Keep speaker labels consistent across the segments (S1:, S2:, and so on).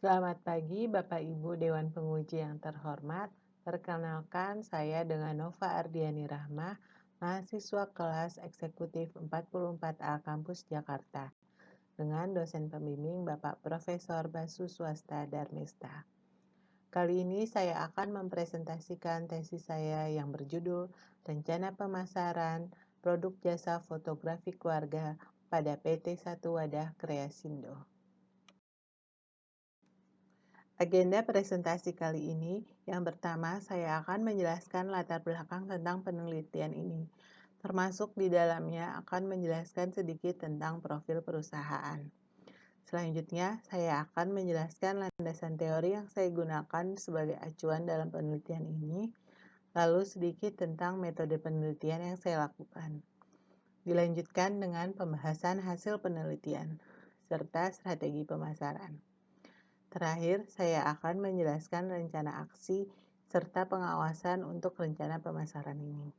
S1: Selamat pagi Bapak Ibu Dewan Penguji yang terhormat. Perkenalkan saya dengan Nova Ardiani Rahmah, mahasiswa kelas eksekutif 44A Kampus Jakarta, dengan dosen pembimbing Bapak Profesor Basu Swasta Darmista. Kali ini saya akan mempresentasikan tesis saya yang berjudul Rencana Pemasaran Produk Jasa Fotografi Keluarga pada PT Satu Wadah Kreasindo. Agenda presentasi kali ini, yang pertama saya akan menjelaskan latar belakang tentang penelitian ini, termasuk di dalamnya akan menjelaskan sedikit tentang profil perusahaan. Selanjutnya, saya akan menjelaskan landasan teori yang saya gunakan sebagai acuan dalam penelitian ini, lalu sedikit tentang metode penelitian yang saya lakukan. Dilanjutkan dengan pembahasan hasil penelitian, serta strategi pemasaran. Terakhir, saya akan menjelaskan rencana aksi serta pengawasan untuk rencana pemasaran ini.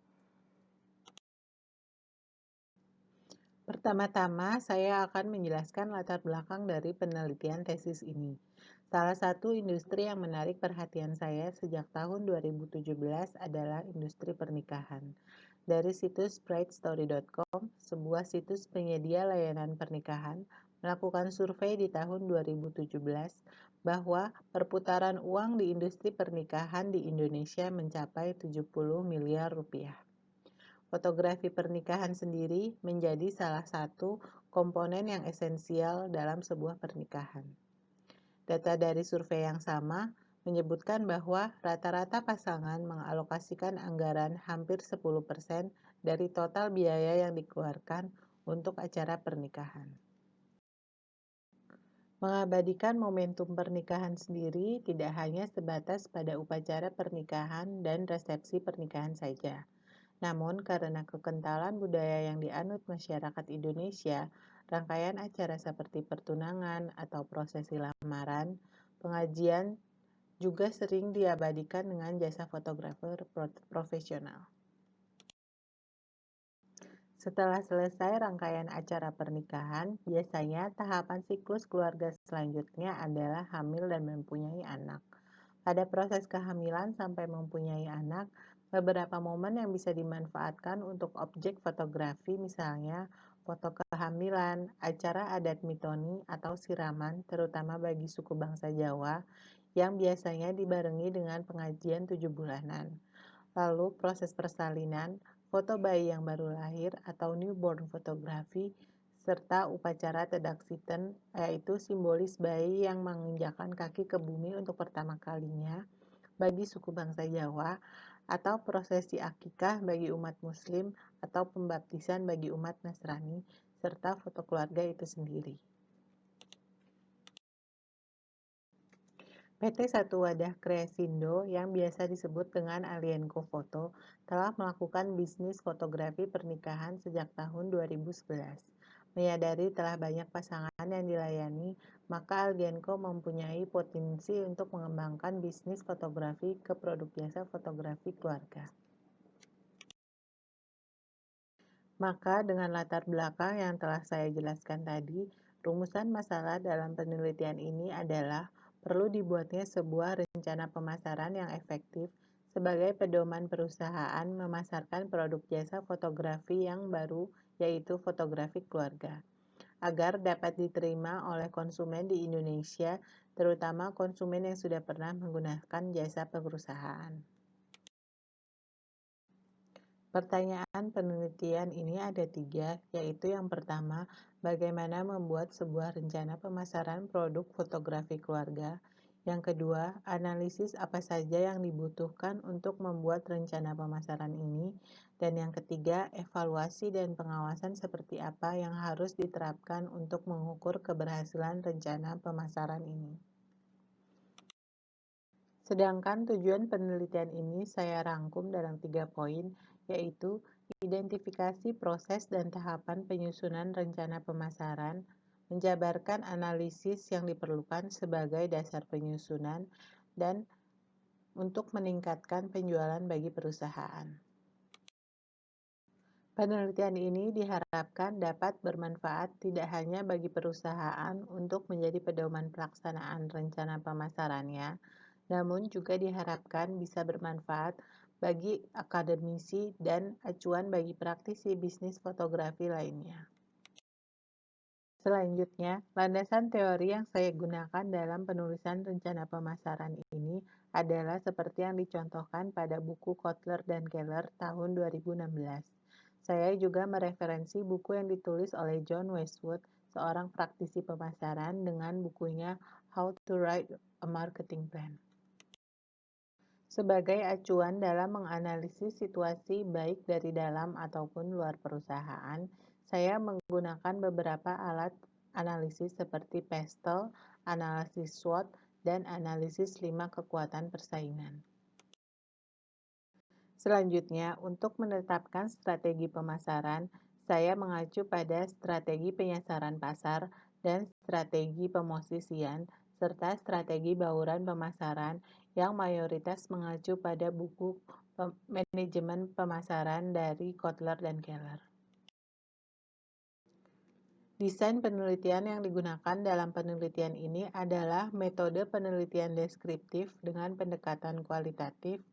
S1: Pertama-tama, saya akan menjelaskan latar belakang dari penelitian tesis ini. Salah satu industri yang menarik perhatian saya sejak tahun 2017 adalah industri pernikahan. Dari situs brightstory.com, sebuah situs penyedia layanan pernikahan, melakukan survei di tahun 2017 bahwa perputaran uang di industri pernikahan di Indonesia mencapai 70 miliar rupiah. Fotografi pernikahan sendiri menjadi salah satu komponen yang esensial dalam sebuah pernikahan. Data dari survei yang sama menyebutkan bahwa rata-rata pasangan mengalokasikan anggaran hampir 10% dari total biaya yang dikeluarkan untuk acara pernikahan. Mengabadikan momentum pernikahan sendiri tidak hanya sebatas pada upacara pernikahan dan resepsi pernikahan saja. Namun, karena kekentalan budaya yang dianut masyarakat Indonesia, rangkaian acara seperti pertunangan atau prosesi lamaran, pengajian juga sering diabadikan dengan jasa fotografer profesional. Setelah selesai rangkaian acara pernikahan, biasanya tahapan siklus keluarga selanjutnya adalah hamil dan mempunyai anak. Pada proses kehamilan sampai mempunyai anak, beberapa momen yang bisa dimanfaatkan untuk objek fotografi, misalnya foto kehamilan, acara adat mitoni atau siraman, terutama bagi suku bangsa Jawa, yang biasanya dibarengi dengan pengajian 7 bulanan. Lalu proses persalinan, foto bayi yang baru lahir atau newborn photography, serta upacara tedaksiten, yaitu simbolis bayi yang menginjakkan kaki ke bumi untuk pertama kalinya bagi suku bangsa Jawa, atau prosesi akikah bagi umat Muslim atau pembaptisan bagi umat Nasrani, serta foto keluarga itu sendiri. PT Satu Wadah Kreasindo yang biasa disebut dengan Alienco Foto telah melakukan bisnis fotografi pernikahan sejak tahun 2011. Menyadari telah banyak pasangan yang dilayani, maka Alienco mempunyai potensi untuk mengembangkan bisnis fotografi ke produk jasa fotografi keluarga. Maka dengan latar belakang yang telah saya jelaskan tadi, rumusan masalah dalam penelitian ini adalah perlu dibuatnya sebuah rencana pemasaran yang efektif sebagai pedoman perusahaan memasarkan produk jasa fotografi yang baru, yaitu fotografi keluarga, agar dapat diterima oleh konsumen di Indonesia, terutama konsumen yang sudah pernah menggunakan jasa perusahaan. Pertanyaan penelitian ini ada 3, yaitu yang pertama, bagaimana membuat sebuah rencana pemasaran produk fotografi keluarga. Yang kedua, analisis apa saja yang dibutuhkan untuk membuat rencana pemasaran ini. Dan yang ketiga, evaluasi dan pengawasan seperti apa yang harus diterapkan untuk mengukur keberhasilan rencana pemasaran ini. Sedangkan tujuan penelitian ini saya rangkum dalam 3 poin, yaitu identifikasi proses dan tahapan penyusunan rencana pemasaran, menjabarkan analisis yang diperlukan sebagai dasar penyusunan, dan untuk meningkatkan penjualan bagi perusahaan. Penelitian ini diharapkan dapat bermanfaat tidak hanya bagi perusahaan untuk menjadi pedoman pelaksanaan rencana pemasarannya, namun juga diharapkan bisa bermanfaat bagi akademisi dan acuan bagi praktisi bisnis fotografi lainnya. Selanjutnya, landasan teori yang saya gunakan dalam penulisan rencana pemasaran ini adalah seperti yang dicontohkan pada buku Kotler dan Keller tahun 2016. Saya juga mereferensi buku yang ditulis oleh John Westwood, seorang praktisi pemasaran, dengan bukunya How to Write a Marketing Plan. Sebagai acuan dalam menganalisis situasi baik dari dalam ataupun luar perusahaan, saya menggunakan beberapa alat analisis seperti PESTEL, analisis SWOT, dan analisis 5 kekuatan persaingan. Selanjutnya, untuk menetapkan strategi pemasaran, saya mengacu pada strategi penyasaran pasar dan strategi pemosisian, serta strategi bauran pemasaran yang mayoritas mengacu pada buku manajemen pemasaran dari Kotler dan Keller. Desain penelitian yang digunakan dalam penelitian ini adalah metode penelitian deskriptif dengan pendekatan kualitatif,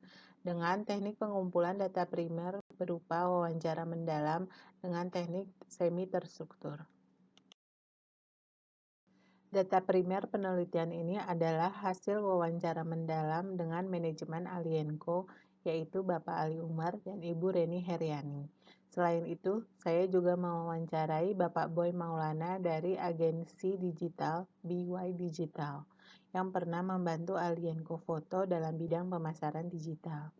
S1: dengan teknik pengumpulan data primer berupa wawancara mendalam dengan teknik semi terstruktur. Data primer penelitian ini adalah hasil wawancara mendalam dengan manajemen Alienco, yaitu Bapak Ali Umar dan Ibu Reni Heriani. Selain itu, saya juga mewawancarai Bapak Boy Maulana dari agensi digital BY Digital, yang pernah membantu Alienco Foto dalam bidang pemasaran digital.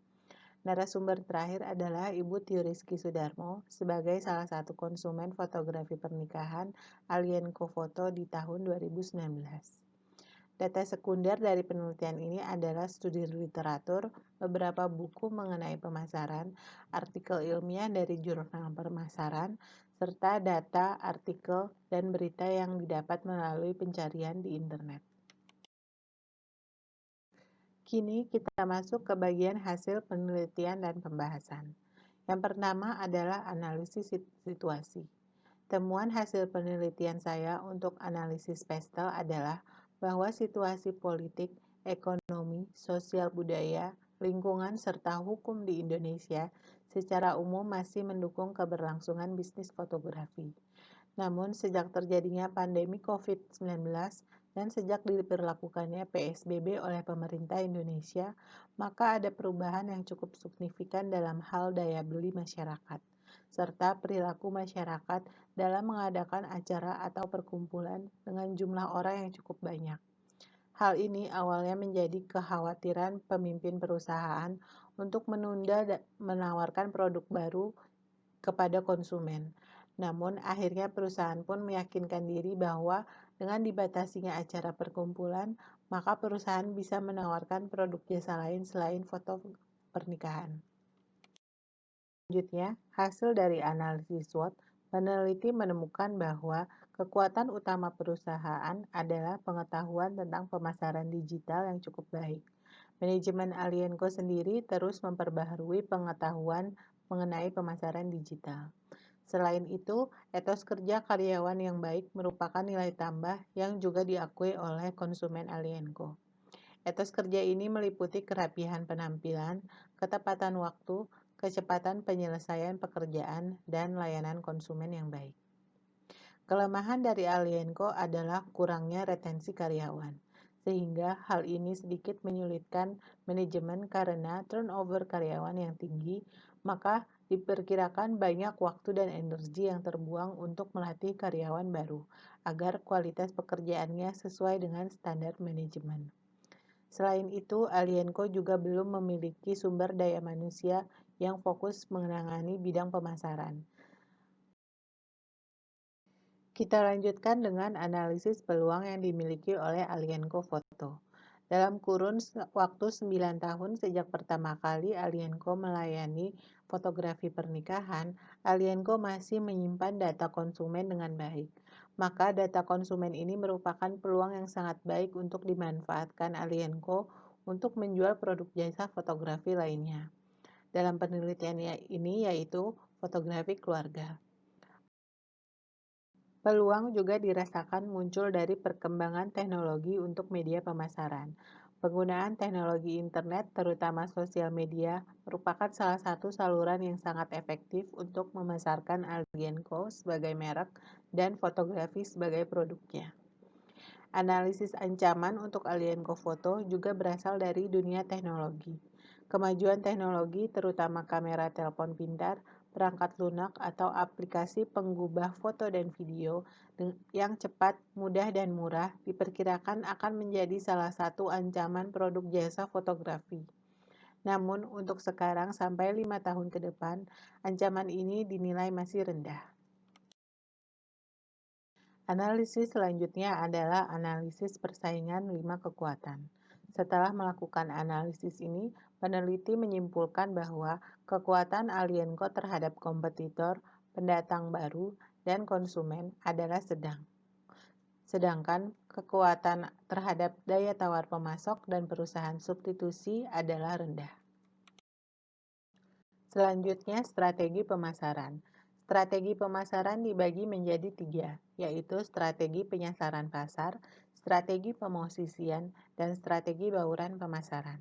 S1: Narasumber terakhir adalah Ibu Tiuriski Sudarmo sebagai salah satu konsumen fotografi pernikahan Alienco Foto di tahun 2019. Data sekunder dari penelitian ini adalah studi literatur, beberapa buku mengenai pemasaran, artikel ilmiah dari jurnal pemasaran, serta data, artikel, dan berita yang didapat melalui pencarian di internet. Kini kita masuk ke bagian hasil penelitian dan pembahasan. Yang pertama adalah analisis situasi. Temuan hasil penelitian saya untuk analisis PESTEL adalah bahwa situasi politik, ekonomi, sosial budaya, lingkungan, serta hukum di Indonesia secara umum masih mendukung keberlangsungan bisnis fotografi. Namun, sejak terjadinya pandemi COVID-19 dan sejak diberlakukannya PSBB oleh pemerintah Indonesia, maka ada perubahan yang cukup signifikan dalam hal daya beli masyarakat, serta perilaku masyarakat dalam mengadakan acara atau perkumpulan dengan jumlah orang yang cukup banyak. Hal ini awalnya menjadi kekhawatiran pemimpin perusahaan untuk menunda menawarkan produk baru kepada konsumen. Namun, akhirnya perusahaan pun meyakinkan diri bahwa dengan dibatasinya acara perkumpulan, maka perusahaan bisa menawarkan produk jasa lain selain foto pernikahan. Selanjutnya, hasil dari analisis SWOT, peneliti menemukan bahwa kekuatan utama perusahaan adalah pengetahuan tentang pemasaran digital yang cukup baik. Manajemen Alienco sendiri terus memperbaharui pengetahuan mengenai pemasaran digital. Selain itu, etos kerja karyawan yang baik merupakan nilai tambah yang juga diakui oleh konsumen Alienco. Etos kerja ini meliputi kerapihan penampilan, ketepatan waktu, kecepatan penyelesaian pekerjaan, dan layanan konsumen yang baik. Kelemahan dari Alienco adalah kurangnya retensi karyawan, sehingga hal ini sedikit menyulitkan manajemen karena turnover karyawan yang tinggi, maka diperkirakan banyak waktu dan energi yang terbuang untuk melatih karyawan baru, agar kualitas pekerjaannya sesuai dengan standar manajemen. Selain itu, Alienco juga belum memiliki sumber daya manusia yang fokus menangani bidang pemasaran. Kita lanjutkan dengan analisis peluang yang dimiliki oleh Alienco Foto. Dalam kurun waktu 9 tahun sejak pertama kali Alienco melayani fotografi pernikahan, Alienco masih menyimpan data konsumen dengan baik. Maka data konsumen ini merupakan peluang yang sangat baik untuk dimanfaatkan Alienco untuk menjual produk jasa fotografi lainnya. Dalam penelitian ini yaitu fotografi keluarga. Peluang juga dirasakan muncul dari perkembangan teknologi untuk media pemasaran. Penggunaan teknologi internet, terutama sosial media, merupakan salah satu saluran yang sangat efektif untuk memasarkan Alienco sebagai merek dan fotografi sebagai produknya. Analisis ancaman untuk Alienco Foto juga berasal dari dunia teknologi. Kemajuan teknologi, terutama kamera telepon pintar, perangkat lunak, atau aplikasi penggubah foto dan video yang cepat, mudah, dan murah, diperkirakan akan menjadi salah satu ancaman produk jasa fotografi. Namun, untuk sekarang sampai 5 tahun ke depan, ancaman ini dinilai masih rendah. Analisis selanjutnya adalah analisis persaingan 5 kekuatan. Setelah melakukan analisis ini, peneliti menyimpulkan bahwa kekuatan Alienco terhadap kompetitor, pendatang baru, dan konsumen adalah sedang. Sedangkan kekuatan terhadap daya tawar pemasok dan perusahaan substitusi adalah rendah. Selanjutnya, strategi pemasaran. Strategi pemasaran dibagi menjadi 3, yaitu strategi penyasaran pasar, strategi pemosisian, dan strategi bauran pemasaran.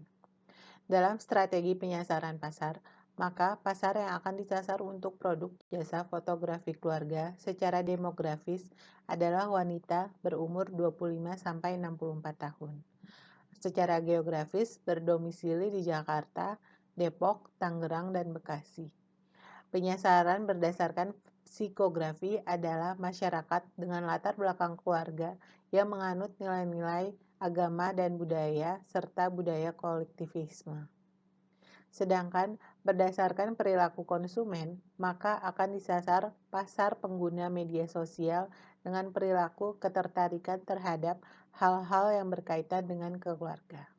S1: Dalam strategi penyasaran pasar, maka pasar yang akan disasar untuk produk jasa fotografi keluarga secara demografis adalah wanita berumur 25-64 tahun. Secara geografis berdomisili di Jakarta, Depok, Tangerang, dan Bekasi. Penyasaran berdasarkan psikografi adalah masyarakat dengan latar belakang keluarga yang menganut nilai-nilai agama dan budaya serta budaya kolektivisme. Sedangkan berdasarkan perilaku konsumen, maka akan disasar pasar pengguna media sosial dengan perilaku ketertarikan terhadap hal-hal yang berkaitan dengan keluarga.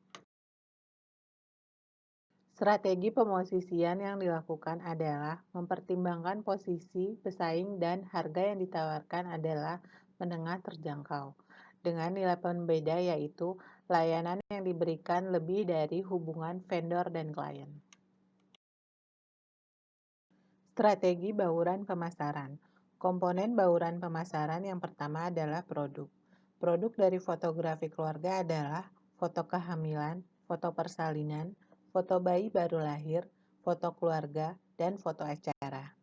S1: Strategi pemosisian yang dilakukan adalah mempertimbangkan posisi, pesaing, dan harga yang ditawarkan adalah menengah terjangkau. Dengan nilai pembeda yaitu layanan yang diberikan lebih dari hubungan vendor dan klien. Strategi bauran pemasaran. Komponen bauran pemasaran yang pertama adalah produk. Produk dari fotografi keluarga adalah foto kehamilan, foto persalinan, foto bayi baru lahir, foto keluarga, dan foto acara.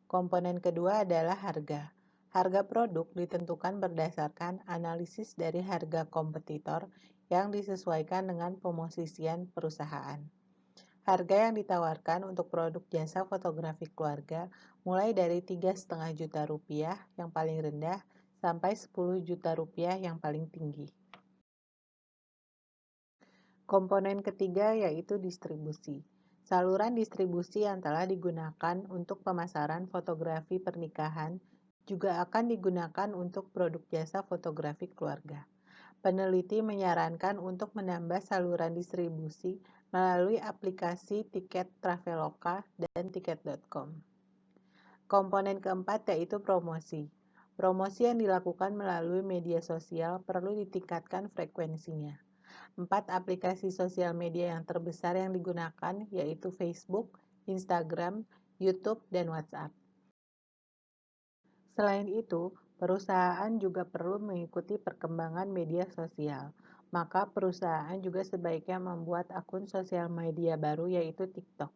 S1: Komponen kedua adalah harga. Harga produk ditentukan berdasarkan analisis dari harga kompetitor yang disesuaikan dengan pemosisian perusahaan. Harga yang ditawarkan untuk produk jasa fotografi keluarga mulai dari 3,5 juta rupiah yang paling rendah sampai 10 juta rupiah yang paling tinggi. Komponen ketiga yaitu distribusi. Saluran distribusi yang telah digunakan untuk pemasaran fotografi pernikahan juga akan digunakan untuk produk jasa fotografi keluarga. Peneliti menyarankan untuk menambah saluran distribusi melalui aplikasi tiket Traveloka dan tiket.com. Komponen keempat yaitu promosi. Promosi yang dilakukan melalui media sosial perlu ditingkatkan frekuensinya. 4 aplikasi sosial media yang terbesar yang digunakan yaitu Facebook, Instagram, YouTube, dan WhatsApp. Selain itu, perusahaan juga perlu mengikuti perkembangan media sosial. Maka perusahaan juga sebaiknya membuat akun sosial media baru yaitu TikTok.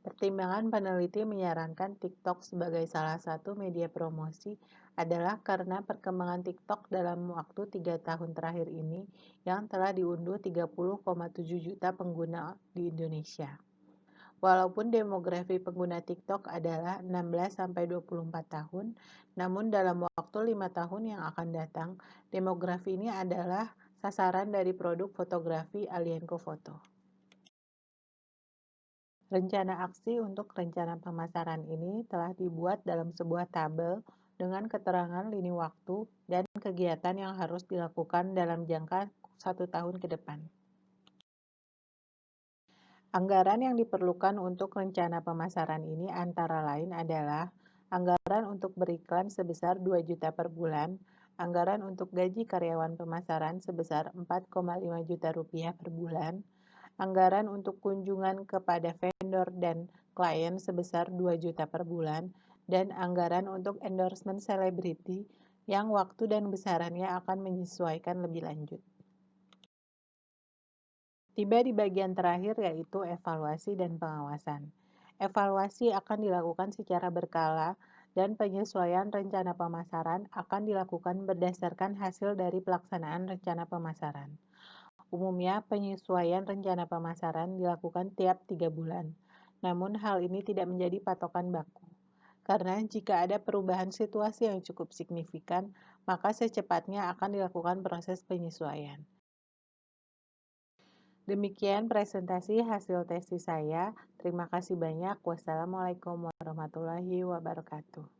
S1: Pertimbangan peneliti menyarankan TikTok sebagai salah satu media promosi adalah karena perkembangan TikTok dalam waktu 3 tahun terakhir ini yang telah diunduh 30,7 juta pengguna di Indonesia. Walaupun demografi pengguna TikTok adalah 16-24 tahun, namun dalam waktu 5 tahun yang akan datang, demografi ini adalah sasaran dari produk fotografi Alienco Foto. Rencana aksi untuk rencana pemasaran ini telah dibuat dalam sebuah tabel dengan keterangan lini waktu dan kegiatan yang harus dilakukan dalam jangka 1 tahun ke depan. Anggaran yang diperlukan untuk rencana pemasaran ini antara lain adalah anggaran untuk beriklan sebesar 2 juta per bulan, anggaran untuk gaji karyawan pemasaran sebesar 4,5 juta rupiah per bulan, anggaran untuk kunjungan kepada vendor dan klien sebesar 2 juta per bulan dan anggaran untuk endorsement selebriti yang waktu dan besarannya akan menyesuaikan lebih lanjut. Tiba di bagian terakhir yaitu evaluasi dan pengawasan. Evaluasi akan dilakukan secara berkala dan penyesuaian rencana pemasaran akan dilakukan berdasarkan hasil dari pelaksanaan rencana pemasaran. Umumnya, penyesuaian rencana pemasaran dilakukan tiap 3 bulan. Namun hal ini tidak menjadi patokan baku. Karena jika ada perubahan situasi yang cukup signifikan, maka secepatnya akan dilakukan proses penyesuaian. Demikian presentasi hasil tesis saya. Terima kasih banyak. Wassalamualaikum warahmatullahi wabarakatuh.